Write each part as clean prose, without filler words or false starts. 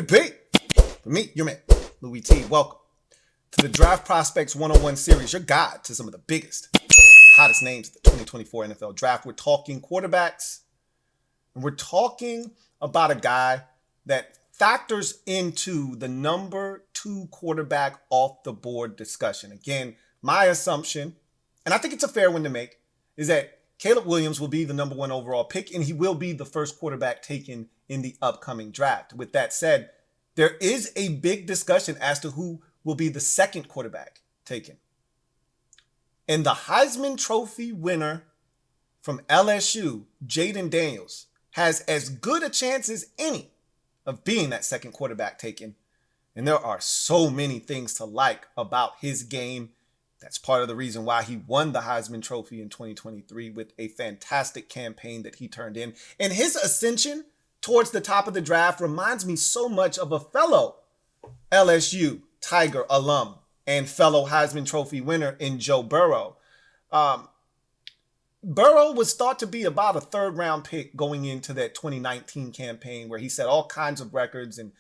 Let it be. For me, your man, Louie T. Welcome to the Draft Prospects 101 series, your guide to some of the biggest, hottest names of the 2024 NFL Draft. We're talking quarterbacks, and we're talking about a guy that factors into the number 2 quarterback off the board discussion. Again, my assumption, and I think it's a fair one to make, is that Caleb Williams will be the number 1 overall pick, and he will be the first quarterback taken in the upcoming draft. With that said, there is a big discussion as to who will be the second quarterback taken. And the Heisman Trophy winner from LSU, Jayden Daniels, has as good a chance as any of being that second quarterback taken. And there are so many things to like about his game. That's part of the reason why he won the Heisman Trophy in 2023 with a fantastic campaign that he turned in. And his ascension towards the top of the draft reminds me so much of a fellow LSU Tiger alum and fellow Heisman Trophy winner in Joe Burrow. Burrow was thought to be about a 3rd-round pick going into that 2019 campaign where he set all kinds of records and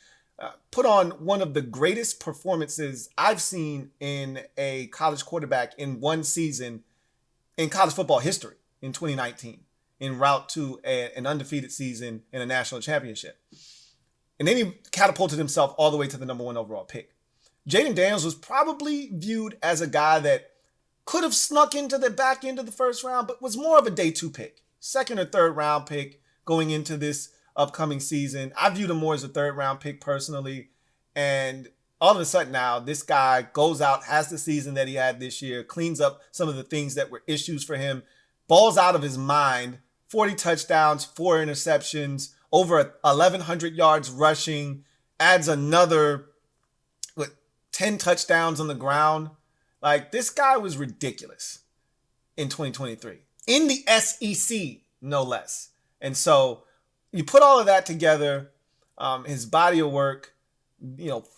put on one of the greatest performances I've seen in a college quarterback in one season in college football history in 2019, en route to an undefeated season in a national championship. And then he catapulted himself all the way to the number 1 overall pick. Jayden Daniels was probably viewed as a guy that could have snuck into the back end of the first round, but was more of a day 2 pick, 2nd or 3rd round pick going into this upcoming season. I viewed him more as a 3rd round pick personally. And all of a sudden now, this guy goes out, has the season that he had this year, cleans up some of the things that were issues for him, balls out of his mind, 40 touchdowns, 4 interceptions, over 1,100 yards rushing, adds another 10 touchdowns on the ground. Like, this guy was ridiculous in 2023. In the SEC, no less. And so you put all of that together, his body of work,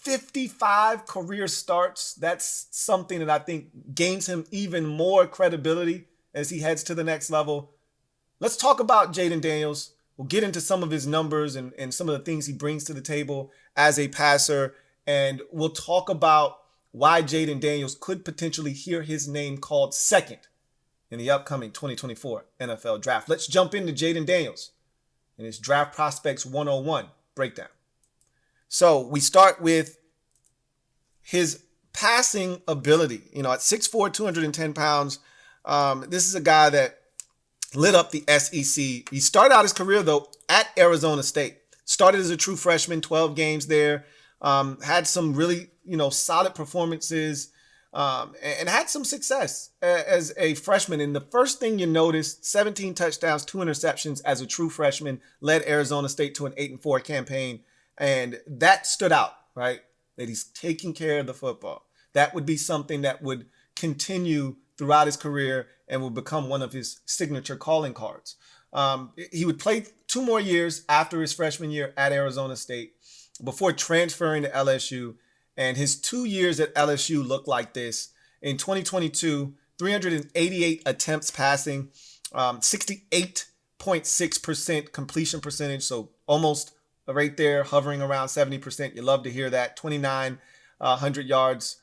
55 career starts. That's something that I think gains him even more credibility as he heads to the next level. Let's talk about Jayden Daniels. We'll get into some of his numbers and some of the things he brings to the table as a passer. And we'll talk about why Jayden Daniels could potentially hear his name called second in the upcoming 2024 NFL Draft. Let's jump into Jayden Daniels and his Draft Prospects 101 breakdown. So we start with his passing ability. At 6'4", 210 pounds, this is a guy that lit up the SEC. He started out his career, though, at Arizona State. Started as a true freshman, 12 games there. Had some really, solid performances and had some success as a freshman. And the first thing you notice, 17 touchdowns, 2 interceptions as a true freshman, led Arizona State to an 8-4 campaign. And that stood out, right? That he's taking care of the football. That would be something that would continue throughout his career and would become one of his signature calling cards. He would play 2 more years after his freshman year at Arizona State before transferring to LSU. And his 2 years at LSU looked like this. In 2022, 388 attempts passing, 68.6% completion percentage. So almost right there, hovering around 70%. You love to hear that. 2,900 yards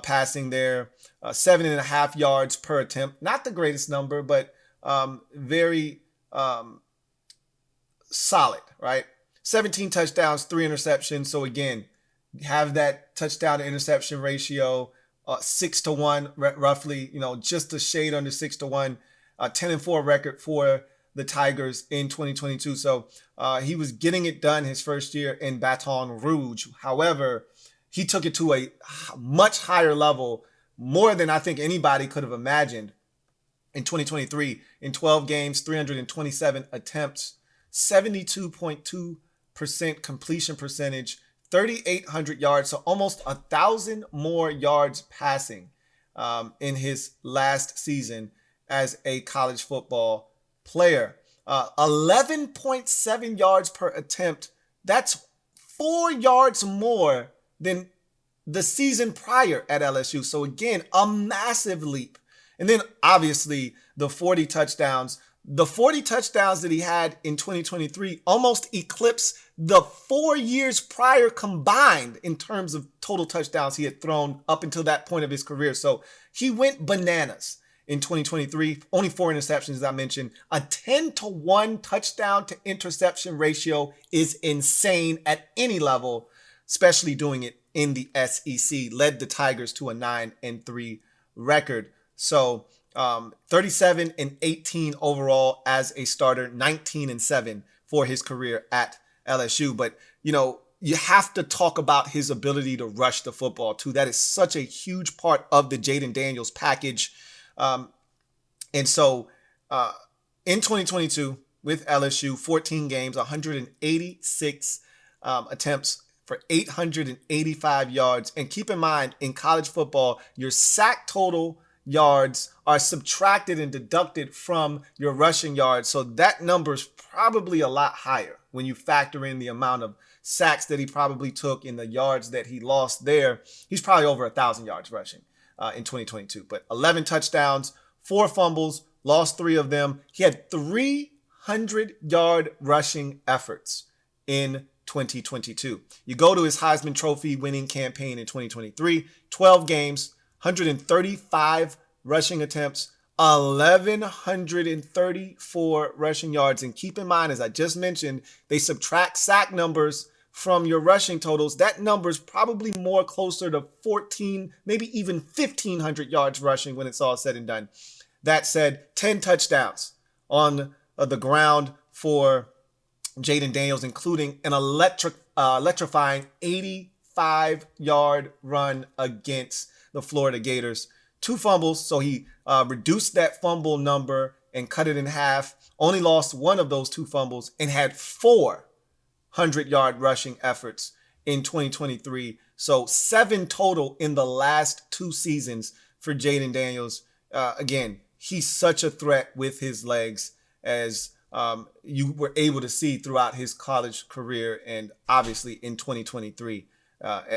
passing there, 7.5 yards per attempt. Not the greatest number, but very solid, right? 17 touchdowns, 3 interceptions. So again, have that touchdown to interception ratio, 6-1 roughly, just a shade under 6-1, 10-4 record for the Tigers in 2022. So he was getting it done his first year in Baton Rouge. However, he took it to a much higher level, more than I think anybody could have imagined in 2023. In 12 games, 327 attempts, 72.2% completion percentage, 3,800 yards, so almost 1,000 more yards passing in his last season as a college football player. 11.7 yards per attempt. That's 4 yards more than the season prior at LSU. So again, a massive leap. And then obviously the 40 touchdowns, The 40 touchdowns that he had in 2023 almost eclipsed the 4 years prior combined in terms of total touchdowns he had thrown up until that point of his career. So he went bananas in 2023. Only 4 interceptions, as I mentioned. A 10-to-1 touchdown to interception ratio is insane at any level, especially doing it in the SEC. Led the Tigers to a 9-3 record. So 37-18 overall as a starter, 19-7 for his career at LSU. But, you have to talk about his ability to rush the football too. That is such a huge part of the Jayden Daniels package. In 2022 with LSU, 14 games, 186 attempts for 885 yards. And keep in mind, in college football, your sack total yards are subtracted and deducted from your rushing yards. So that number is probably a lot higher when you factor in the amount of sacks that he probably took and the yards that he lost there. He's probably over 1,000 yards rushing in 2022. But 11 touchdowns, 4 fumbles, lost 3 of them. He had 300-yard rushing efforts in 2022. You go to his Heisman Trophy winning campaign in 2023, 12 games, 135 rushing attempts, 1,134 rushing yards. And keep in mind, as I just mentioned, they subtract sack numbers from your rushing totals. That number is probably more closer to 14, maybe even 1,500 yards rushing when it's all said and done. That said, 10 touchdowns on the ground for Jayden Daniels, including an electrifying 85-yard run against the Florida Gators. 2 fumbles, so he reduced that fumble number and cut it in half. Only lost 1 of those 2 fumbles and had 400-yard rushing efforts in 2023. So 7 total in the last 2 seasons for Jayden Daniels. Again, he's such a threat with his legs, as you were able to see throughout his college career and obviously in 2023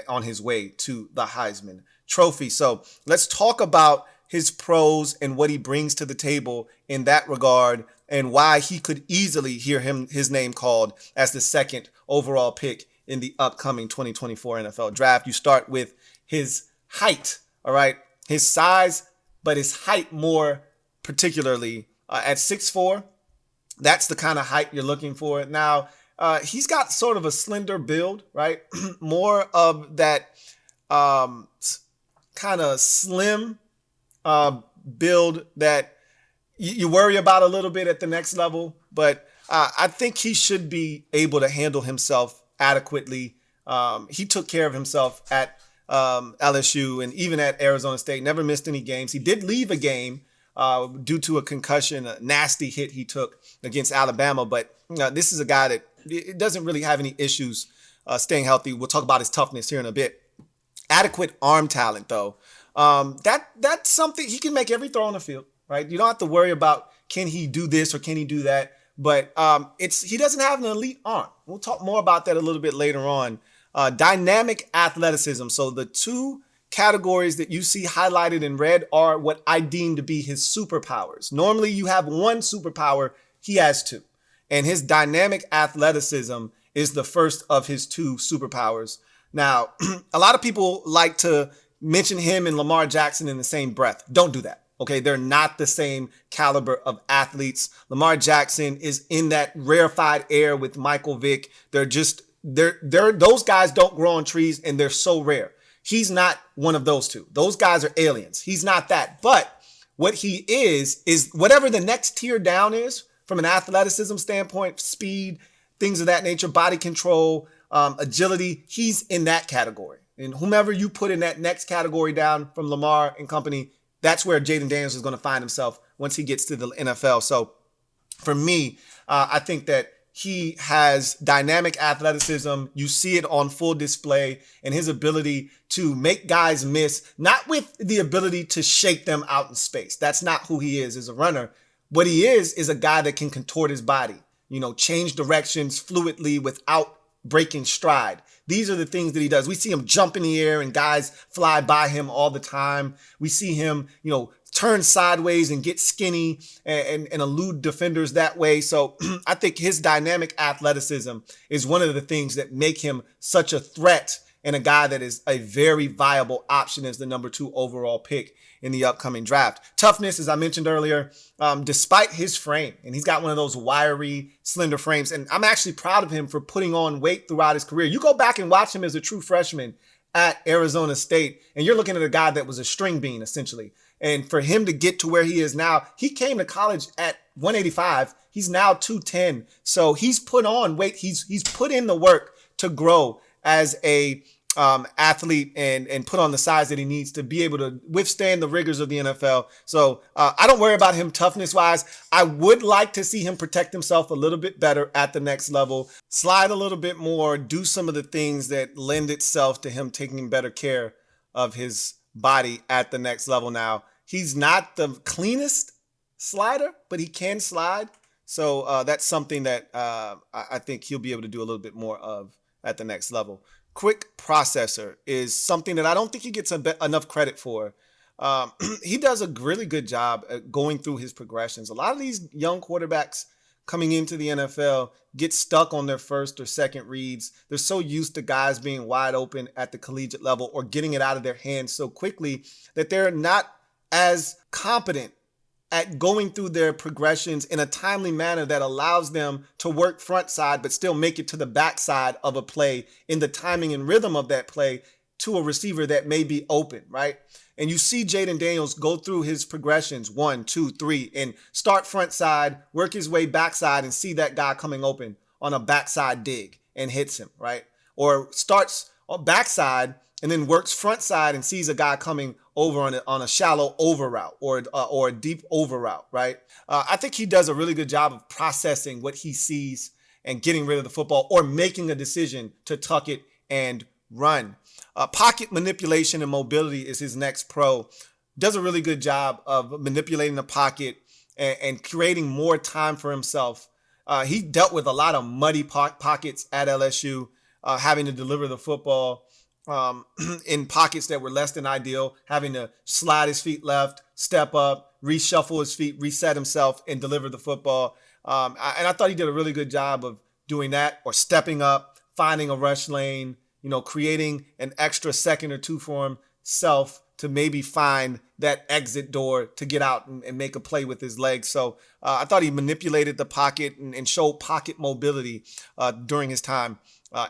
on his way to the Heisman Trophy. So let's talk about his pros and what he brings to the table in that regard, and why he could easily hear his name called as the 2nd overall pick in the upcoming 2024 NFL Draft. You start with his height, all right? His size, but his height more particularly at 6'4". That's the kind of height you're looking for. Now, he's got sort of a slender build, right? More of that kind of slim build that you worry about a little bit at the next level. But I think he should be able to handle himself adequately. He took care of himself at LSU and even at Arizona State. Never missed any games. He did leave a game due to a concussion, a nasty hit he took against Alabama. But this is a guy that doesn't really have any issues staying healthy. We'll talk about his toughness here in a bit. Adequate arm talent, though. That's something. He can make every throw on the field, right? You don't have to worry about can he do this or can he do that. But he doesn't have an elite arm. We'll talk more about that a little bit later on. Dynamic athleticism. So the 2 categories that you see highlighted in red are what I deem to be his superpowers. Normally you have 1 superpower. He has 2. And his dynamic athleticism is the first of his 2 superpowers. Now, a lot of people like to mention him and Lamar Jackson in the same breath. Don't do that. Okay, they're not the same caliber of athletes. Lamar Jackson is in that rarefied air with Michael Vick. Those guys don't grow on trees, and they're so rare. He's not one of those 2. Those guys are aliens. He's not that. But what he is whatever the next tier down is from an athleticism standpoint, speed, things of that nature, body control, agility. He's in that category. And whomever you put in that next category down from Lamar and company, that's where Jayden Daniels is going to find himself once he gets to the NFL. So for me, I think that he has dynamic athleticism. You see it on full display, and his ability to make guys miss, not with the ability to shake them out in space. That's not who he is as a runner. What he is a guy that can contort his body, change directions fluidly without breaking stride. These are the things that he does. We see him jump in the air and guys fly by him all the time. We see him, turn sideways and get skinny and elude defenders that way. So I think his dynamic athleticism is one of the things that make him such a threat and a guy that is a very viable option as the number 2 overall pick in the upcoming draft. Toughness, as I mentioned earlier, despite his frame, and he's got one of those wiry, slender frames, and I'm actually proud of him for putting on weight throughout his career. You go back and watch him as a true freshman at Arizona State, and you're looking at a guy that was a string bean, essentially. And for him to get to where he is now, he came to college at 185. He's now 210. So he's put on weight. He's put in the work to grow as a athlete and put on the size that he needs to be able to withstand the rigors of the NFL. So I don't worry about him toughness wise. I would like to see him protect himself a little bit better at the next level, slide a little bit more, do some of the things that lend itself to him taking better care of his body at the next level. Now, he's not the cleanest slider, but he can slide. So that's something that I think he'll be able to do a little bit more of at the next level. Quick processor is something that I don't think he gets enough credit for. He does a really good job at going through his progressions. A lot of these young quarterbacks coming into the NFL get stuck on their first or second reads. They're so used to guys being wide open at the collegiate level or getting it out of their hands so quickly that they're not as competent at going through their progressions in a timely manner that allows them to work front side but still make it to the back side of a play in the timing and rhythm of that play to a receiver that may be open, right? And you see Jayden Daniels go through his progressions 1, 2, 3 and start front side, work his way backside and see that guy coming open on a backside dig and hits him, right? Or starts on backside and then works front side and sees a guy coming over on a shallow over route or a deep over route, right? I think he does a really good job of processing what he sees and getting rid of the football or making a decision to tuck it and run. Pocket manipulation and mobility is his next pro. Does a really good job of manipulating the pocket and creating more time for himself. He dealt with a lot of muddy pockets at LSU, having to deliver the football in pockets that were less than ideal, having to slide his feet left, step up, reshuffle his feet, reset himself, and deliver the football. And I thought he did a really good job of doing that or stepping up, finding a rush lane, creating an extra second or two for himself to maybe find that exit door to get out and make a play with his legs. So I thought he manipulated the pocket and showed pocket mobility during his time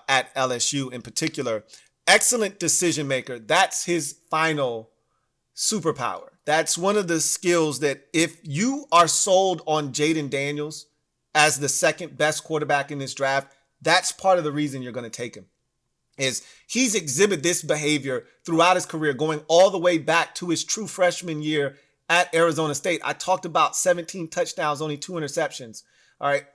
at LSU in particular. Excellent decision maker. That's his final superpower. That's one of the skills that if you are sold on Jayden Daniels as the second best quarterback in this draft, that's part of the reason you're going to take him. Is he's exhibited this behavior throughout his career, going all the way back to his true freshman year at Arizona State. I talked about 17 touchdowns, only 2 interceptions. All right.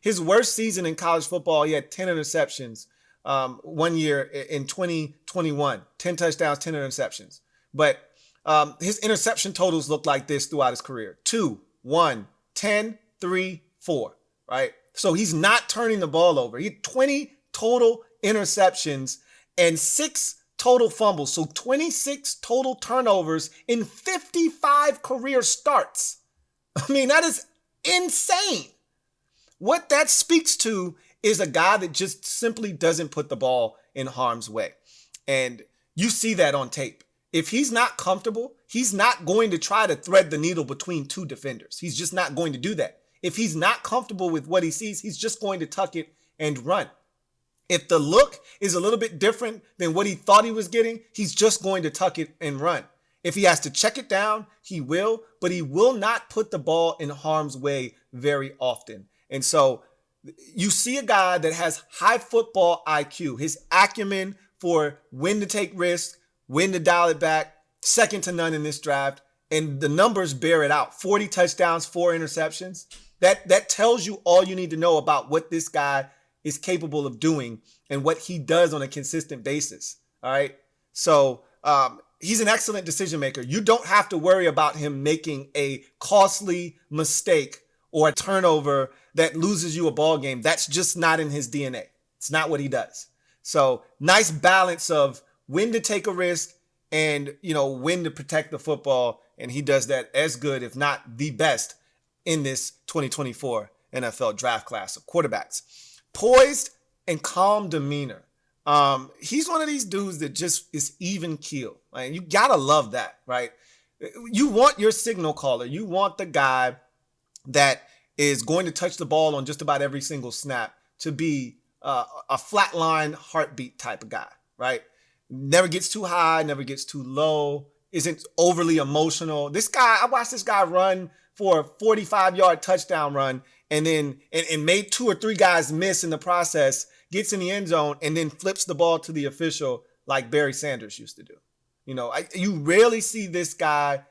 His worst season in college football, he had 10 interceptions. 1 year in 2021, 10 touchdowns, 10 interceptions. But his interception totals look like this throughout his career. 2, 1, 10, 3, 4, right? So he's not turning the ball over. He had 20 total interceptions and 6 total fumbles. So 26 total turnovers in 55 career starts. I mean, that is insane. What that speaks to is a guy that just simply doesn't put the ball in harm's way. And you see that on tape. If he's not comfortable, he's not going to try to thread the needle between 2 defenders. He's just not going to do that. If he's not comfortable with what he sees, he's just going to tuck it and run. If the look is a little bit different than what he thought he was getting, he's just going to tuck it and run. If he has to check it down, he will, but he will not put the ball in harm's way very often. And so you see a guy that has high football IQ, his acumen for when to take risks, when to dial it back, second to none in this draft. And the numbers bear it out. 40 touchdowns, 4 interceptions. That tells you all you need to know about what this guy is capable of doing and what he does on a consistent basis. All right. So he's an excellent decision maker. You don't have to worry about him making a costly mistake or a turnover that loses you a ball game. That's just not in his DNA. It's not what he does. So nice balance of when to take a risk and, when to protect the football. And he does that as good, if not the best, in this 2024 NFL draft class of quarterbacks. Poised and calm demeanor. He's one of these dudes that just is even keel. Like, you gotta love that, right? You want your signal caller. You want the guy that is going to touch the ball on just about every single snap to be a flatline heartbeat type of guy, right? Never gets too high, never gets too low, isn't overly emotional. This guy, I watched this guy run for a 45-yard touchdown run and then and made 2 or 3 guys miss in the process, gets in the end zone, and then flips the ball to the official like Barry Sanders used to do. You rarely see this guy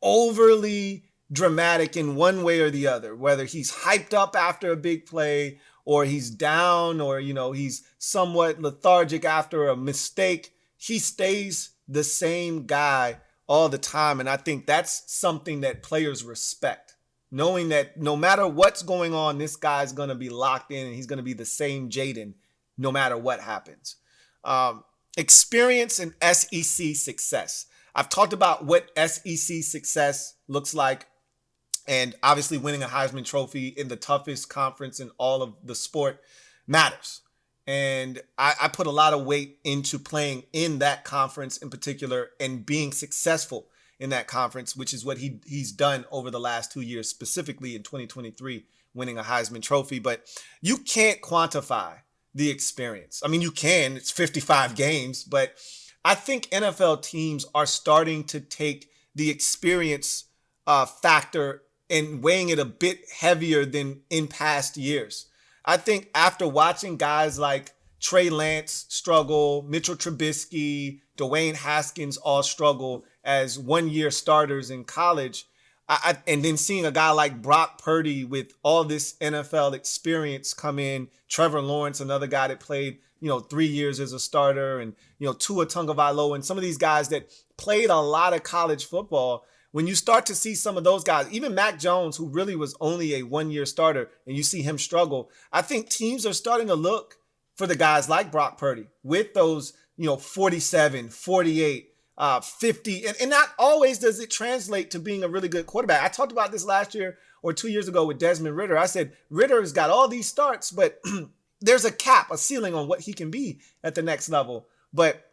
overly dramatic in one way or the other, whether he's hyped up after a big play or he's down or, he's somewhat lethargic after a mistake. He stays the same guy all the time. And I think that's something that players respect, knowing that no matter what's going on, this guy's going to be locked in and he's going to be the same Jayden no matter what happens. Experience and SEC success. I've talked about what SEC success looks like, and obviously winning a Heisman Trophy in the toughest conference in all of the sport matters. And I put a lot of weight into playing in that conference in particular and being successful in that conference, which is what he's done over the last 2 years, specifically in 2023, winning a Heisman Trophy. But you can't quantify the experience. I mean, you can. It's 55 games, but I think NFL teams are starting to take the experience factor and weighing it a bit heavier than in past years. I think after watching guys like Trey Lance struggle, Mitchell Trubisky, Dwayne Haskins all struggle as one-year starters in college, and then seeing a guy like Brock Purdy with all this NFL experience come in, Trevor Lawrence, another guy that played 3 years as a starter, and Tua Tagovailoa, and some of these guys that played a lot of college football. When you start to see some of those guys, even Mac Jones, who really was only a one-year starter, and you see him struggle, I think teams are starting to look for the guys like Brock Purdy with those, 47, 48, 50. And not always does it translate to being a really good quarterback. I talked about this last year or 2 years ago with Desmond Ridder. I said, Ridder's got all these starts, but there's a cap, a ceiling on what he can be at the next level. But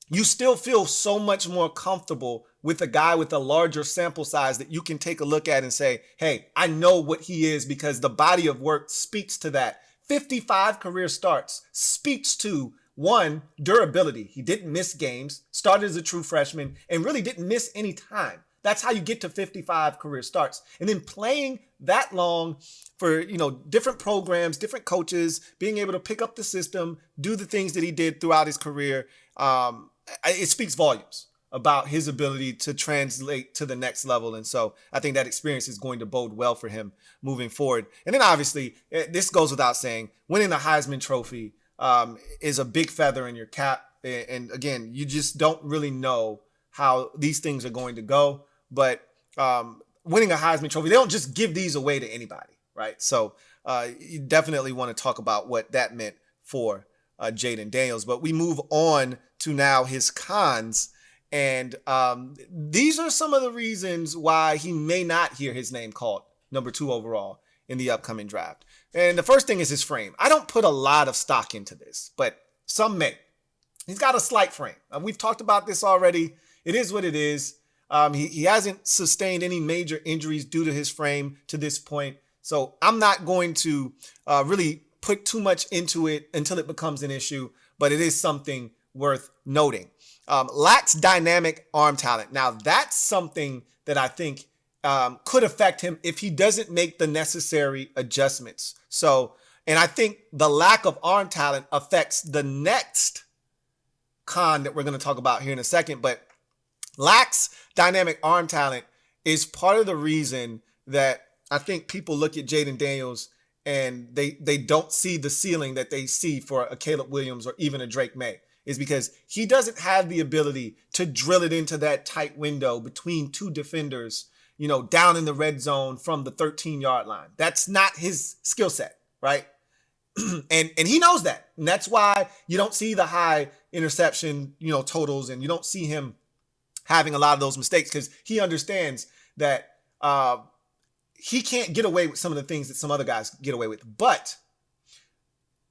you still feel so much more comfortable with a guy with a larger sample size that you can take a look at and say, hey, I know what he is because the body of work speaks to that. 55 career starts speaks to, one, durability. He didn't miss games, started as a true freshman, and really didn't miss any time. That's how you get to 55 career starts. And then playing that long for, different programs, different coaches, being able to pick up the system, do the things that he did throughout his career, it speaks volumes about his ability to translate to the next level. And so I think that experience is going to bode well for him moving forward. And then obviously, this goes without saying, winning the Heisman Trophy is a big feather in your cap. And again, you just don't really know how these things are going to go. But winning a Heisman Trophy, they don't just give these away to anybody, right? So you definitely want to talk about what that meant for Jayden Daniels. But we move on to now his cons. And these are some of the reasons why he may not hear his name called number 2 overall in the upcoming draft. And the first thing is his frame. I don't put a lot of stock into this, but some may. He's got a slight frame. We've talked about this already. It is what it is. He hasn't sustained any major injuries due to his frame to this point. So I'm not going to really put too much into it until it becomes an issue, but it is something worth noting. Lacks dynamic arm talent. Now, that's something that I think could affect him if he doesn't make the necessary adjustments. So, and I think the lack of arm talent affects the next con that we're going to talk about here in a second, but lacks dynamic arm talent is part of the reason that I think people look at Jayden Daniels and they don't see the ceiling that they see for a Caleb Williams or even a Drake May, is because he doesn't have the ability to drill it into that tight window between two defenders, down in the red zone from the 13-yard line. That's not his skill set, right? and he knows that. And that's why you don't see the high interception, totals, and you don't see him having a lot of those mistakes, because he understands that he can't get away with some of the things that some other guys get away with. But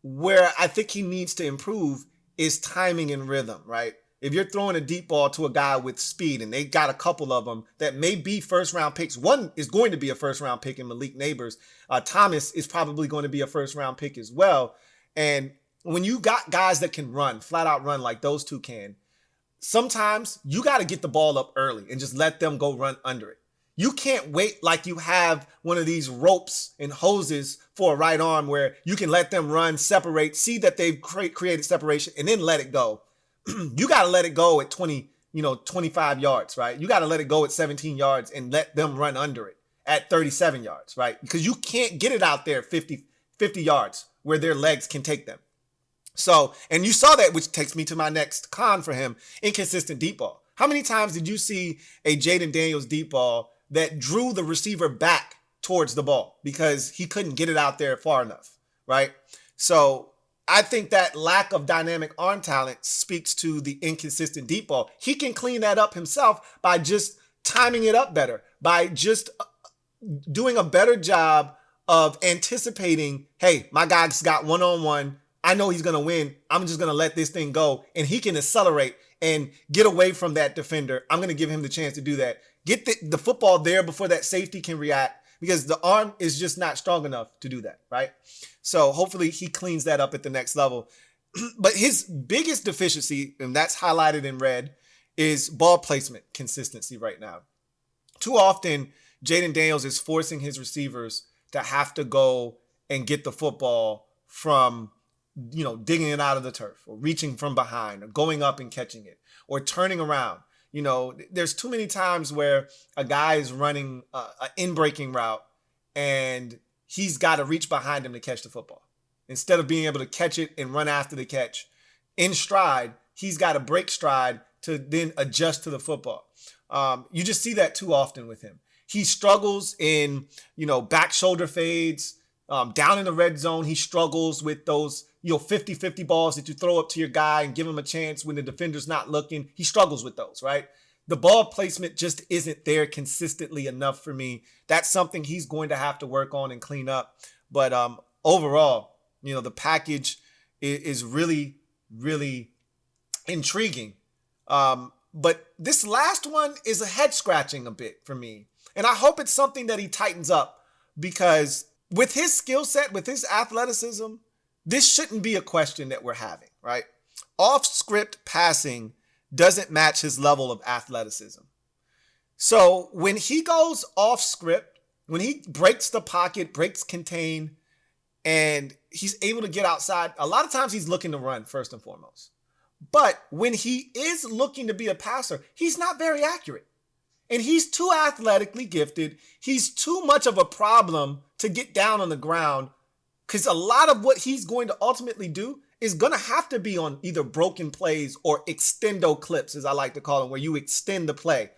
where I think he needs to improve is timing and rhythm, right? If you're throwing a deep ball to a guy with speed, and they got a couple of them that may be first-round picks. One is going to be a first-round pick in Malik Neighbors. Thomas is probably going to be a first-round pick as well. And when you got guys that can run, flat-out run like those two can, sometimes you got to get the ball up early and just let them go run under it. You can't wait like you have one of these ropes and hoses for a right arm where you can let them run, separate, see that they've created separation, and then let it go. You got to let it go at 25 yards, right? You got to let it go at 17 yards and let them run under it at 37 yards, right? Because you can't get it out there 50 yards where their legs can take them. So, and you saw that, which takes me to my next con for him, inconsistent deep ball. How many times did you see a Jayden Daniels deep ball that drew the receiver back towards the ball because he couldn't get it out there far enough, right? So I think that lack of dynamic arm talent speaks to the inconsistent deep ball. He can clean that up himself by just timing it up better, by just doing a better job of anticipating, hey, my guy's got one-on-one. I know he's going to win. I'm just going to let this thing go. And he can accelerate and get away from that defender. I'm going to give him the chance to do that. Get the football there before that safety can react, because the arm is just not strong enough to do that, right? So hopefully he cleans that up at the next level. But his biggest deficiency, and that's highlighted in red, is ball placement consistency right now. Too often, Jayden Daniels is forcing his receivers to have to go and get the football from, digging it out of the turf, or reaching from behind, or going up and catching it, or turning around. There's too many times where a guy is running an in-breaking route and he's got to reach behind him to catch the football. Instead of being able to catch it and run after the catch in stride, he's got to break stride to then adjust to the football. You just see that too often with him. He struggles in, back shoulder fades, down in the red zone. He struggles with those, 50-50 balls that you throw up to your guy and give him a chance when the defender's not looking. He struggles with those, right? The ball placement just isn't there consistently enough for me. That's something he's going to have to work on and clean up. But overall, the package is really, really intriguing. But this last one is a head scratching a bit for me. And I hope it's something that he tightens up, because with his skill set, with his athleticism, this shouldn't be a question that we're having, right? Off-script passing doesn't match his level of athleticism. So when he goes off-script, when he breaks the pocket, breaks contain, and he's able to get outside, a lot of times he's looking to run first and foremost. But when he is looking to be a passer, he's not very accurate. And he's too athletically gifted. He's too much of a problem to get down on the ground, because a lot of what he's going to ultimately do is going to have to be on either broken plays or extendo clips, as I like to call them, where you extend the play.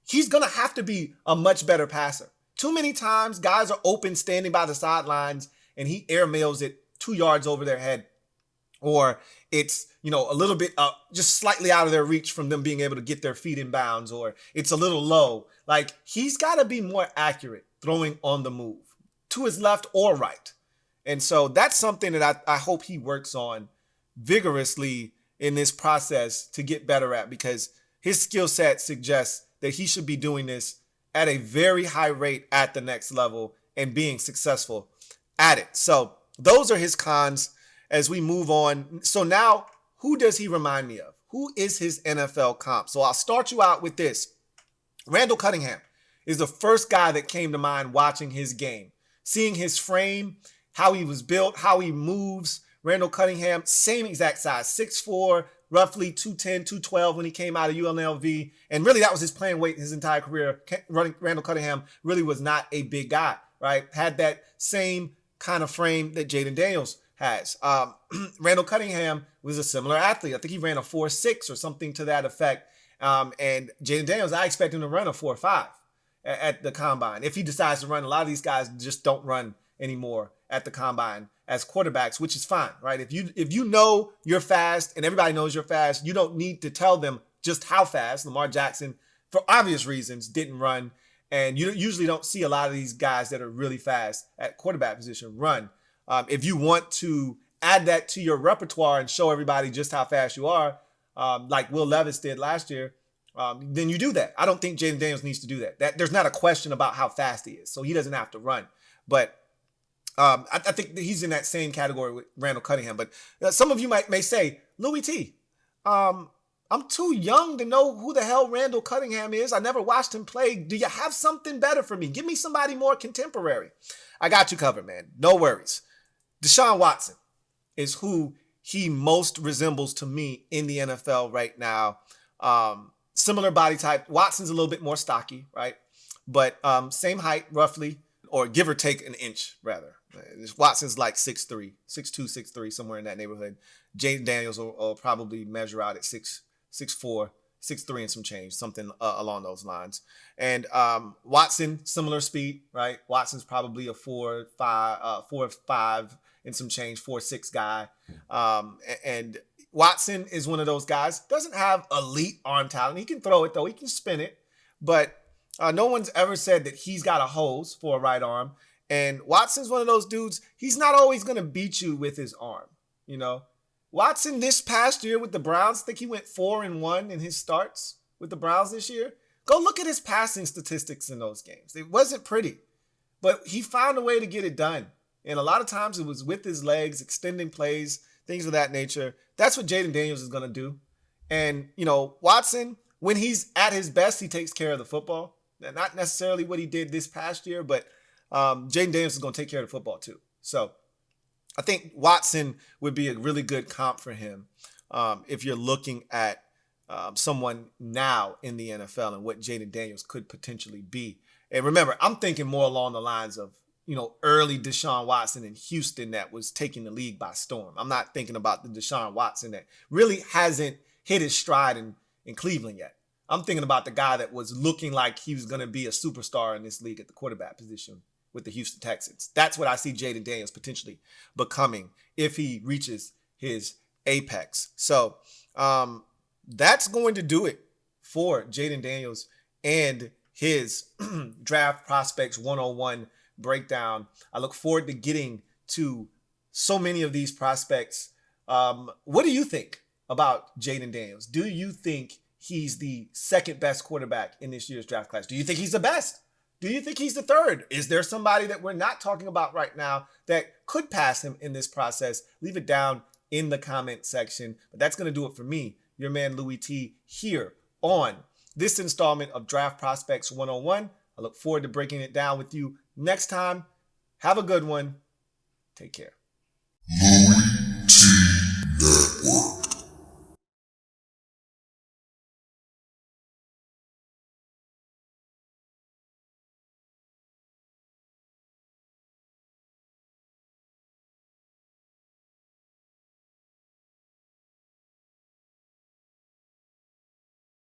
He's going to have to be a much better passer. Too many times, guys are open, standing by the sidelines, and he airmails it 2 yards over their head. Or it's, a little bit just slightly out of their reach from them being able to get their feet in bounds, or it's a little low. Like, he's got to be more accurate throwing on the move to his left or right. And so that's something that I hope he works on vigorously in this process to get better at, because his skill set suggests that he should be doing this at a very high rate at the next level and being successful at it. So those are his cons as we move on. So now, who does he remind me of? Who is his NFL comp? So I'll start you out with this. Randall Cunningham is the first guy that came to mind watching his game, seeing his frame, how he was built, how he moves. Randall Cunningham, same exact size, 6'4", roughly 210, 212 when he came out of UNLV. And really, that was his playing weight his entire career. Randall Cunningham really was not a big guy, right? Had that same kind of frame that Jayden Daniels has. Randall Cunningham was a similar athlete. I think he ran a 4.6 or something to that effect. And Jayden Daniels, I expect him to run a 4.5 at the combine. If he decides to run, a lot of these guys just don't run anymore at the combine. as quarterbacks, which is fine, right? If you know you're fast and everybody knows you're fast, you don't need to tell them just how fast. Lamar Jackson, for obvious reasons, didn't run. And you usually don't see a lot of these guys that are really fast at quarterback position run. If you want to add that to your repertoire and show everybody just how fast you are, like Will Levis did last year, then you do that. I don't think Jayden Daniels needs to do that. There's not a question about how fast he is, so he doesn't have to run. But I think that he's in that same category with Randall Cunningham. But some of you may say, Louie T, I'm too young to know who the hell Randall Cunningham is. I never watched him play. Do you have something better for me? Give me somebody more contemporary. I got you covered, man. No worries. Deshaun Watson is who he most resembles to me in the NFL right now. Similar body type. Watson's a little bit more stocky, right? But same height, roughly, or give or take an inch, rather. Watson's like 6'3", 6'2", 6'3", somewhere in that neighborhood. Jayden Daniels will probably measure out at 6'4", 6'3", and some change, something along those lines. And Watson, similar speed, right? Watson's probably a 4'5", and some change, 4'6" guy. And Watson is one of those guys, doesn't have elite arm talent. He can throw it, though. He can spin it. But no one's ever said that he's got a hose for a right arm. And Watson's one of those dudes, he's not always going to beat you with his arm, you know. Watson this past year with the Browns, I think he went 4-1 in his starts with the Browns this year. Go look at his passing statistics in those games. It wasn't pretty, but he found a way to get it done. And a lot of times it was with his legs, extending plays, things of that nature. That's what Jayden Daniels is going to do. And, you know, Watson, when he's at his best, he takes care of the football. Not necessarily what he did this past year, but Jayden Daniels is going to take care of the football too. So I think Watson would be a really good comp for him if you're looking at someone now in the NFL and what Jayden Daniels could potentially be. And remember, I'm thinking more along the lines of, you know, early Deshaun Watson in Houston that was taking the league by storm. I'm not thinking about the Deshaun Watson that really hasn't hit his stride in Cleveland yet. I'm thinking about the guy that was looking like he was going to be a superstar in this league at the quarterback position with the Houston Texans. That's what I see Jayden Daniels potentially becoming if he reaches his apex. So that's going to do it for Jayden Daniels and his Draft Prospects 101 breakdown. I look forward to getting to so many of these prospects. What do you think about Jayden Daniels? Do you think he's the second best quarterback in this year's draft class? Do you think he's the best? Do you think he's the third? Is there somebody that we're not talking about right now that could pass him in this process? Leave it down in the comment section. But that's going to do it for me, your man Louie T, here on this installment of Draft Prospects 101. I look forward to breaking it down with you next time. Have a good one. Take care.